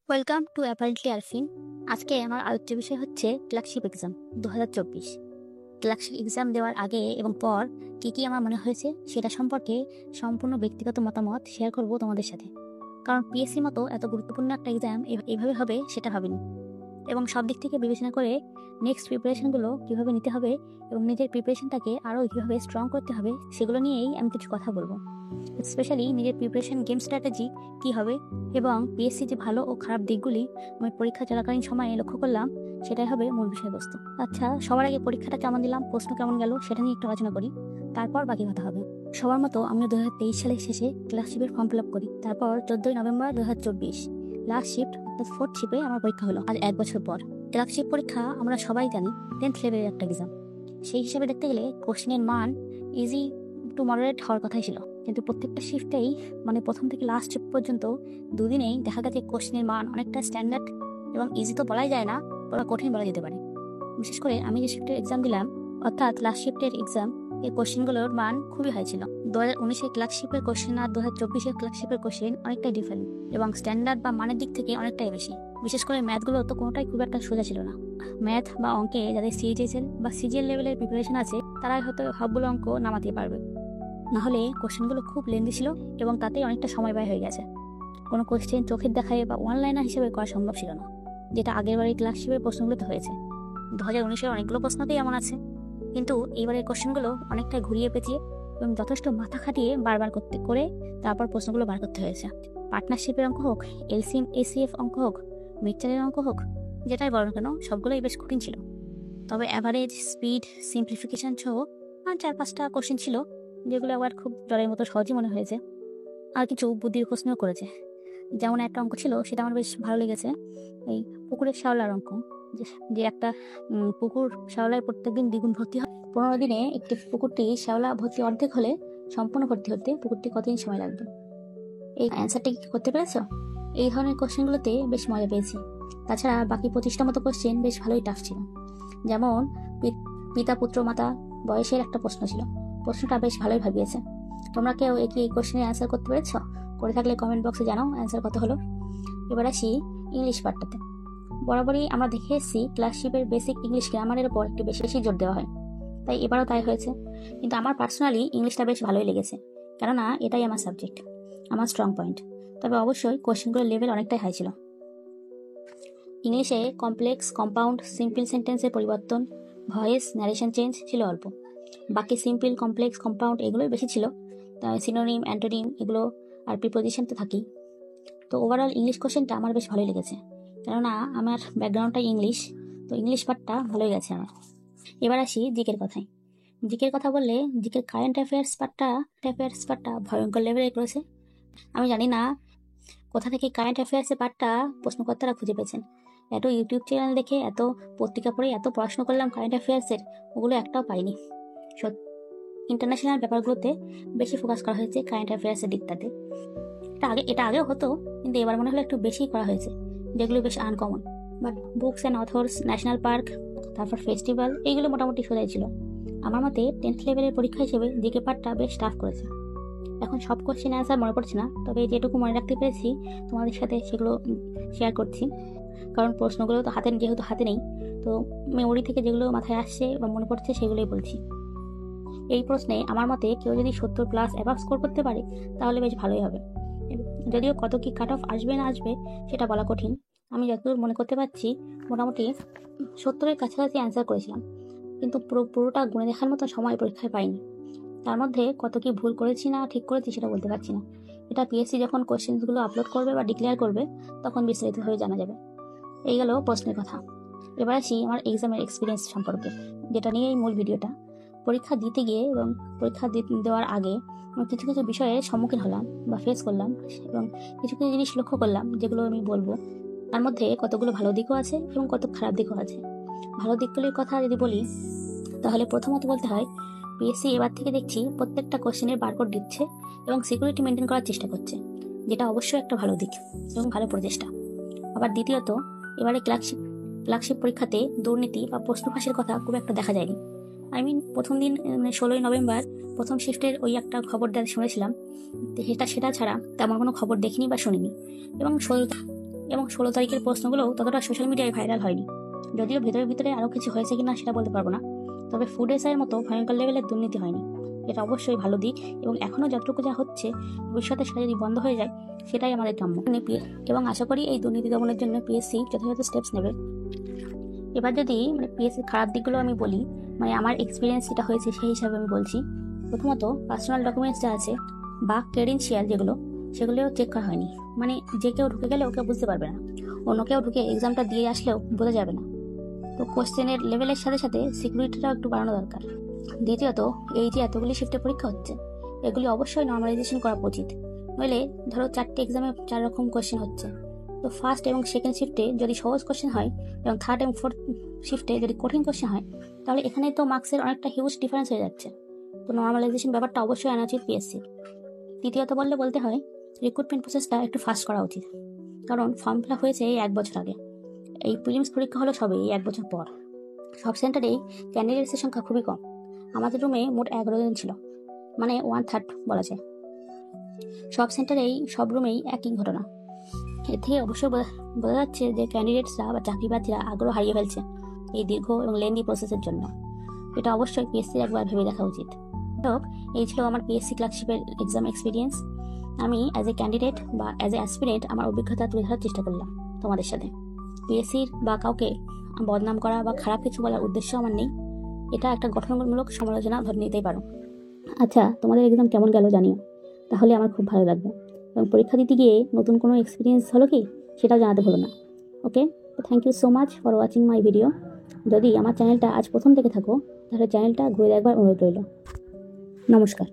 Welcome to apparently Arfin. আজকে আমার আলোচ্য বিষয় হচ্ছে ক্লার্কশিপ এক্সাম 2024। ক্লার্কশিপ এক্সাম দেওয়ার আগে এবং পর কী আমার মনে হয়েছে সেটা সম্পর্কে সম্পূর্ণ ব্যক্তিগত মতামত শেয়ার করব তোমাদের সাথে। কারণ পিএসসির মতো এত গুরুত্বপূর্ণ একটা এক্সাম এইভাবে হবে সেটা ভাবিনি, এবং সব দিক থেকে বিবেচনা করে নেক্সট প্রিপারেশনগুলো কীভাবে নিতে হবে এবং নিজের প্রিপারেশনটাকে আরও কীভাবে স্ট্রং করতে হবে সেগুলো নিয়েই আমি কিছু কথা বলবো। স্পেশালি নিজের প্রিপারেশন গেম স্ট্র্যাটেজি কী হবে এবং পিএসসি যে ভালো ও খারাপ দিকগুলি আমি পরীক্ষা চলাকালীন সময়ে লক্ষ্য করলাম সেটাই হবে মূল বিষয়বস্তু। আচ্ছা, সবার আগে পরীক্ষাটা কেমন দিলাম, প্রশ্ন কেমন গেল সেটা নিয়ে একটু আলোচনা করি, তারপর বাকি কথা হবে। সবার মতো আমিও 2023 সালের শেষে ক্লার্কশিপের ফর্ম ফিল আপ করি। তারপর 14ই নভেম্বর 2024 লাস্ট শিফট অর্থাৎ 4th শিফে আমার পরীক্ষা হলো আজ 1 বছর পর। ক্লার্কশিপ পরীক্ষা আমরা সবাই জানি 10th লেভেলের একটা এক্সাম। সেই হিসাবে দেখতে গেলে কোশ্চেনের মান ইজি টু মডারেট হওয়ার কথাই ছিল, কিন্তু প্রত্যেকটা শিফটেই প্রথম থেকে লাস্ট শিফট পর্যন্ত দুদিনেই দেখা গেছে কোশ্চেনের মান অনেকটা স্ট্যান্ডার্ড এবং ইজি তো বলাই যায় না, বা কঠিন বলা যেতে পারে। বিশেষ করে আমি যে শিফটের এক্সাম দিলাম অর্থাৎ লাস্ট শিফটের এক্সাম, এই কোশ্চেনগুলোর মান খুবই হাই ছিল। 2019-এর ক্লার্কশিপের কোশ্চেন আর 2024-এর ক্লার্কশিপের কোশ্চেন অনেকটাই ডিফারেন্ট এবং স্ট্যান্ডার্ড বা মানের দিক থেকে অনেকটাই বেশি। বিশেষ করে ম্যাথগুলো তো কোনোটাই খুব একটা সোজা ছিল না। ম্যাথ বা অঙ্কে যাদের সিএইচএসএল বা সিজিএল লেভেলের প্রিপারেশন আছে তারাই হয়তো সবগুলো অঙ্ক নামাতে পারবে, নাহলে কোশ্চেনগুলো খুব লেন্দি ছিল এবং তাতেই অনেকটা সময় ব্যয় হয়ে গেছে। কোনো কোশ্চেন চোখের দেখায় বা অনলাইনার হিসেবে করা সম্ভব ছিল না, যেটা আগের বারের ক্লার্কশিপের প্রশ্নগুলোতে হয়েছে। 2019-এর অনেকগুলো প্রশ্নতেই এমন আছে, কিন্তু এইবারের কোশ্চেনগুলো অনেকটা ঘুরিয়ে পেঁচিয়ে এবং যথেষ্ট মাথা খাটিয়ে বারবার করে তারপর প্রশ্নগুলো বার করতে হয়েছে। পার্টনারশিপের অঙ্ক হোক, এলসিএম এসিএফ অঙ্ক হোক, মিক্সচারের অঙ্ক হোক, যেটাই বলো না কেন সবগুলোই বেশ কঠিন ছিল। তবে অ্যাভারেজ, স্পিড, সিম্পলিফিকেশন সহ আর 4-5টা কোশ্চেন ছিল যেগুলো আবার খুব জলের মতো সহজই মনে হয়েছে। আর কিছু বুদ্ধির প্রশ্নও করেছে। যেমন একটা অঙ্ক ছিল সেটা আমার বেশ ভালো লেগেছে, এই পুকুরের শ্যাওলার অঙ্ক, যে একটা পুকুর শ্যাওলায় প্রত্যেকদিন দ্বিগুণ ভর্তি হয়। 15 দিনে একটি পুকুরটি শ্যাওলা ভর্তি অর্ধেক হলে সম্পূর্ণ ভর্তি হতে পুকুরটি কতদিন সময় লাগবে? এই অ্যান্সারটি কি করতে পেরেছ? এই ধরনের কোশ্চেনগুলোতে বেশ মজা পেয়েছি। তাছাড়া বাকি 25টা মতো কোশ্চেন বেশ ভালোই টাফ ছিল। যেমন পিতা পুত্র মাতা বয়সের একটা প্রশ্ন ছিল, প্রশ্নটা বেশ ভালোই ভাবিয়েছে। তোমরা কেউ এই কোশ্চেনের অ্যান্সার করতে পেরেছ? করে থাকলে কমেন্ট বক্সে জানাও অ্যান্সার কত হলো। এবার আসি ইংলিশ পার্টটাতে। বরাবরই আমরা দেখে এসেছি ক্লার্কশিপের বেসিক ইংলিশ গ্রামারের উপর একটু বেশি জোর দেওয়া হয়, তাই এবারও তাই হয়েছে। কিন্তু আমার পার্সোনালি ইংলিশটা বেশ ভালোই লেগেছে, কেননা এটাই আমার সাবজেক্ট, আমার স্ট্রং পয়েন্ট। তবে অবশ্যই কোশ্চেনগুলোর লেভেল অনেকটাই হাই ছিল। ইংলিশে কমপ্লেক্স, কম্পাউন্ড, সিম্পল সেন্টেন্সের পরিবর্তন, ভয়েস, ন্যারেশন চেঞ্জ ছিল অল্প। বাকি সিম্পল, কমপ্লেক্স, কম্পাউন্ড এগুলোই বেশি ছিল। সিনোনিম, অ্যান্টোনিম এগুলো আর প্রিপোজিশন তো থাকেই। তো ওভারঅল ইংলিশ কোশ্চেনটা আমার বেশ ভালোই লেগেছে, কেননা আমার ব্যাকগ্রাউন্ডটাই ইংলিশ, তো ইংলিশ পার্টটা ভালোই গেছে আমার। এবার আসি জিকের কথায়। জিকের কথা বললে জিকের কারেন্ট অ্যাফেয়ার্স পার্টটা ভয়ঙ্কর লেভেলে করেছে। আমি জানি না কোথা থেকে কারেন্ট অ্যাফেয়ার্সের পার্টটা প্রশ্নকর্তারা খুঁজে পেয়েছেন। এত ইউটিউব চ্যানেল দেখে, এত পত্রিকা পড়ে, এত পড়াশোনা করলাম কারেন্ট অ্যাফেয়ার্সের, ওগুলো একটাও পাইনি। ইন্টারন্যাশনাল ব্যাপারগুলোতে বেশি ফোকাস করা হয়েছে কারেন্ট অ্যাফেয়ার্সের দিকটাতে। এটা আগেও হতো, কিন্তু এবার মনে হলো একটু বেশি করা হয়েছে, যেগুলো বেশ uncommon. But books and authors, national park, তারপর ফেস্টিভ্যাল, এইগুলো মোটামুটি সোজাই ছিল। আমার মতে 10th লেভেলের পরীক্ষা হিসেবে জিকে পার্টটা বেশ টাফ করেছে। এখন সব কোশ্চেন অ্যান্সার মনে পড়ছে না, তবে যেটুকু মনে রাখতে পেরেছি তোমাদের সাথে সেগুলো শেয়ার করছি। কারণ প্রশ্নগুলো তো যেহেতু হাতে নেই, তো মেমোরি থেকে যেগুলো মাথায় আসছে বা মনে পড়ছে সেগুলোই বলছি। এই প্রশ্নে আমার মতে কেউ যদি 70+ অ্যাবাভ স্কোর করতে পারে তাহলে বেশ ভালোই হবে। যদিও কত কি কাট অফ আসবে না আসবে সেটা বলা কঠিন। আমি যতদূর মনে করতে পারছি মোটামুটি 70-এর কাছাকাছি অ্যান্সার করেছিলাম, কিন্তু পুরোটা গুণে দেখার মতো সময় পরীক্ষায় পাইনি। তার মধ্যে কত কি ভুল করেছি না ঠিক করেছি সেটা বলতে পারছি না। এটা পিএসসি যখন কোশ্চেনগুলো আপলোড করবে বা ডিক্লেয়ার করবে তখন বিস্তারিতভাবে জানা যাবে। এই গেল প্রশ্নের কথা। এবার আসি আমার এক্সামের এক্সপিরিয়েন্স সম্পর্কে, যেটা নিয়ে এই মূল ভিডিওটা। পরীক্ষা দিতে গিয়ে এবং পরীক্ষা দেওয়ার আগে কিছু কিছু বিষয়ের সম্মুখীন হলাম বা ফেস করলাম, এবং কিছু কিছু জিনিস লক্ষ্য করলাম যেগুলো আমি বলবো। তার মধ্যে কতগুলো ভালো দিকও আছে এবং কত খারাপ দিকও আছে। ভালো দিকগুলির কথা যদি বলি তাহলে প্রথমত বলতে হয় পিএসসি এবার থেকে দেখছি প্রত্যেকটা কোশ্চেনের বারকোড দিচ্ছে এবং সিকিউরিটি মেনটেন করার চেষ্টা করছে, যেটা অবশ্যই একটা ভালো দিক এবং ভালো প্রচেষ্টা। আবার দ্বিতীয়ত, এবারে ক্লার্কশিপ পরীক্ষাতে দুর্নীতি বা প্রশ্ন ফাঁসের কথা খুব একটা দেখা যায়নি। প্রথম দিন 16ই নভেম্বর প্রথম শিফটের ওই একটা খবর শুনেছিলাম, সেটা ছাড়া তেমন কোনো খবর দেখিনি বা শুনিনি। এবং এবং 16 তারিখের প্রশ্নগুলোও ততটা সোশ্যাল মিডিয়ায় ভাইরাল হয়নি। যদিও ভেতরে ভিতরে আরও কিছু হয়েছে কিনা সেটা বলতে পারবো না, তবে ফুড এসআইয়ের মতো ভয়ঙ্কর লেভেলের দুর্নীতি হয়নি। এটা অবশ্যই ভালো দিক, এবং এখনও যতটুকু যা হচ্ছে ভবিষ্যতে সেটা যদি বন্ধ হয়ে যায় সেটাই আমাদের কাম্য। এবং আশা করি এই দুর্নীতি দমনের জন্য পিএসসি যথাযথ স্টেপস নেবে। এবার যদি পিএসসির খারাপ দিকগুলো আমি বলি, আমার এক্সপিরিয়েন্স যেটা হয়েছে সেই হিসাবে আমি বলছি। প্রথমত, পার্সোনাল ডকুমেন্টস যা আছে বা ক্রেডেনশিয়াল যেগুলো, সেগুলোও চেক করা হয়নি। যে কেউ ঢুকে গেলে ওকে বুঝতে পারবে না, অন্য কেউ ঢুকে এক্সামটা দিয়ে আসলেও বোঝা যাবে না। তো কোশ্চেনের লেভেলের সাথে সাথে সিকিউরিটিটাও একটু বাড়ানো দরকার। দ্বিতীয়ত, এই যে এতগুলি শিফটে পরীক্ষা হচ্ছে, এগুলি অবশ্যই নর্মালাইজেশন করা উচিত। নইলে ধরো 4টে এক্সামে 4 রকম কোশ্চেন হচ্ছে, তো ফার্স্ট এবং সেকেন্ড শিফটে যদি সহজ কোশ্চেন হয় এবং থার্ড এবং ফোর্থ শিফটে যদি কঠিন কোশ্চেন হয়, তাহলে এখানে তো মার্কসের অনেকটা হিউজ ডিফারেন্স হয়ে যাচ্ছে। তো নর্মালাইজেশন ব্যাপারটা অবশ্যই আনা উচিত পিএসসি। তৃতীয়ত বলতে হয় রিক্রুটমেন্ট প্রসেসটা একটু ফাস্ট করা উচিত, কারণ ফর্ম ফিল আপ হয়েছে এই 1 বছর আগে, এই প্রিলিমস পরীক্ষা হলো সবে এই 1 বছর পর। সব সেন্টারেই ক্যান্ডিডেটসের সংখ্যা খুবই কম। আমাদের রুমে মোট 11 জন ছিল, 1/3 বলা যায়। সব সেন্টারেই সব রুমেই একই ঘটনা। এর থেকে অবশ্যই বোঝা যাচ্ছে যে ক্যান্ডিডেটসরা বা চাকরিপ্রার্থীরা আগ্রহ হারিয়ে ফেলছে এই দীর্ঘ এবং লেন্দি প্রসেসের জন্য। এটা অবশ্যই পিএসসির একবার ভেবে দেখা উচিত। এই ছিল আমার পিএসসি ক্লার্কশিপের এক্সাম এক্সপিরিয়েন্স। আমি অ্যাজ এ ক্যান্ডিডেট বা অ্যাজ এ অ্যাসপিরেন্ট আমার অভিজ্ঞতা তুলে ধরার চেষ্টা করলাম তোমাদের সাথে। পিএসসির বা কাউকে বদনাম করা বা খারাপ কিছু বলার উদ্দেশ্য আমার নেই। এটা একটা গঠনমূলক সমালোচনা ধরে নিতেই পারো। আচ্ছা, তোমাদের এক্সাম কেমন গেল জানিও, তাহলে আমার খুব ভালো লাগবে। এবং পরীক্ষা দিতে গিয়ে নতুন কোনো এক্সপিরিয়েন্স হলো কি সেটাও জানাতে ভুলো না। Okay, thank you so much for watching my video. যদি আমার চ্যানেলটা আজ প্রথম দেখে থাকো, তাহলে চ্যানেলটা ঘুরে দেখবার অনুরোধ রইল। নমস্কার।